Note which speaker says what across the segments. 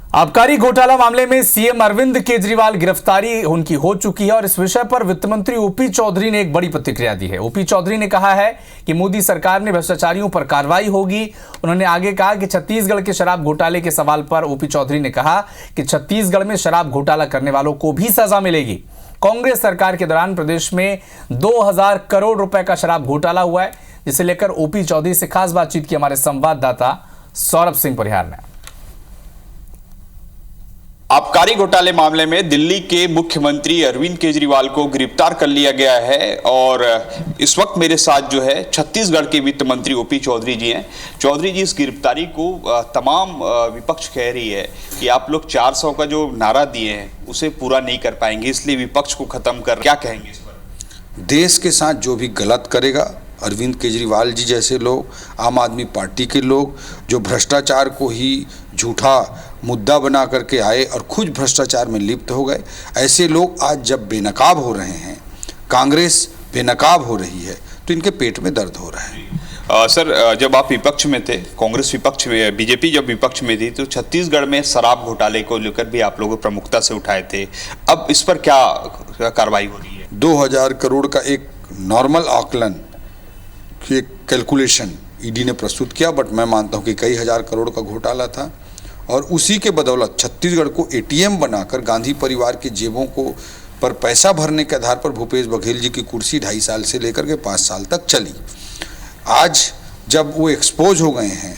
Speaker 1: आबकारी घोटाला मामले में सीएम अरविंद केजरीवाल गिरफ्तारी उनकी हो चुकी है और इस विषय पर वित्त मंत्री ओपी चौधरी ने एक बड़ी प्रतिक्रिया दी है। ओपी चौधरी ने कहा है कि मोदी सरकार ने भ्रष्टाचारियों पर कार्रवाई होगी। उन्होंने आगे कहा कि छत्तीसगढ़ के शराब घोटाले के सवाल पर ओपी चौधरी ने कहा कि छत्तीसगढ़ में शराब घोटाला करने वालों को भी सजा मिलेगी। कांग्रेस सरकार के दौरान प्रदेश में 2000 करोड़ रुपए का शराब घोटाला हुआ है, जिसे लेकर ओपी चौधरी से खास बातचीत की हमारे संवाददाता सौरभ सिंह परिहार ने।
Speaker 2: आबकारी घोटाले मामले में दिल्ली के मुख्यमंत्री अरविंद केजरीवाल को गिरफ्तार कर लिया गया है और इस वक्त मेरे साथ जो है छत्तीसगढ़ के वित्त मंत्री ओपी चौधरी जी हैं। चौधरी जी, इस गिरफ्तारी को तमाम विपक्ष कह रही है कि आप लोग 400 का जो नारा दिए हैं उसे पूरा नहीं कर पाएंगे, इसलिए विपक्ष को खत्म कर, क्या कहेंगे इस पर?
Speaker 3: देश के साथ जो भी गलत करेगा, अरविंद केजरीवाल जी जैसे लोग, आम आदमी पार्टी के लोग जो भ्रष्टाचार को ही झूठा मुद्दा बना करके आए और खुद भ्रष्टाचार में लिप्त हो गए, ऐसे लोग आज जब बेनकाब हो रहे हैं, कांग्रेस बेनकाब हो रही है, तो इनके पेट में दर्द हो रहा है।
Speaker 2: सर, जब आप विपक्ष में थे, कांग्रेस विपक्ष में, बीजेपी जब विपक्ष में थी, तो छत्तीसगढ़ में शराब घोटाले को लेकर भी आप लोग प्रमुखता से उठाए थे। अब इस पर क्या कार्रवाई हो रही है?
Speaker 3: 2000 करोड़ का एक नॉर्मल आकलन की कैलकुलेशन ईडी ने प्रस्तुत किया, बट मैं मानता हूं कि कई हजार करोड़ का घोटाला था और उसी के बदौलत छत्तीसगढ़ को एटीएम बनाकर गांधी परिवार के जेबों को पर पैसा भरने के आधार पर भूपेश बघेल जी की कुर्सी 2.5 साल से लेकर के 5 साल तक चली। आज जब वो एक्सपोज हो गए हैं,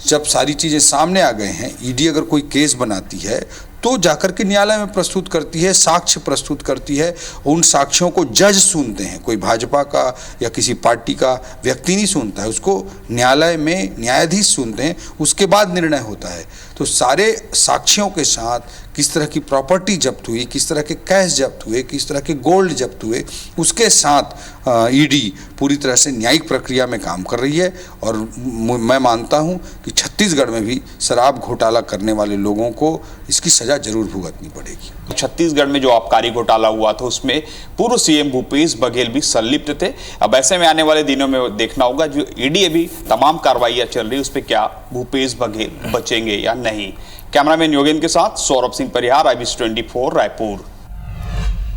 Speaker 3: जब सारी चीज़ें सामने आ गए हैं, ईडी अगर कोई केस बनाती है तो जाकर के न्यायालय में प्रस्तुत करती है, साक्ष्य प्रस्तुत करती है। उन साक्ष्यों को जज सुनते हैं, कोई भाजपा का या किसी पार्टी का व्यक्ति नहीं सुनता है, उसको न्यायालय में न्यायाधीश सुनते हैं, उसके बाद निर्णय होता है। तो सारे साक्ष्यों के साथ किस तरह की प्रॉपर्टी जब्त हुई, किस तरह के कैश जब्त हुए, किस तरह के गोल्ड जब्त हुए, उसके साथ ईडी पूरी तरह से न्यायिक प्रक्रिया में काम कर रही है। और मैं मानता हूं कि छत्तीसगढ़ में भी शराब घोटाला करने वाले लोगों को इसकी सजा जरूर भुगतनी पड़ेगी।
Speaker 2: छत्तीसगढ़ में जो आबकारी घोटाला हुआ था उसमें पूर्व सीएम भूपेश बघेल भी संलिप्त थे। अब ऐसे में आने वाले दिनों में देखना होगा, जो ईडी अभी तमाम कार्रवाइयां चल रही है, उस पर क्या भूपेश बघेल बचेंगे या नहीं। कैमरामैन योगेंद्र के साथ सौरभ सिंह परिहार, IBC 24 रायपुर।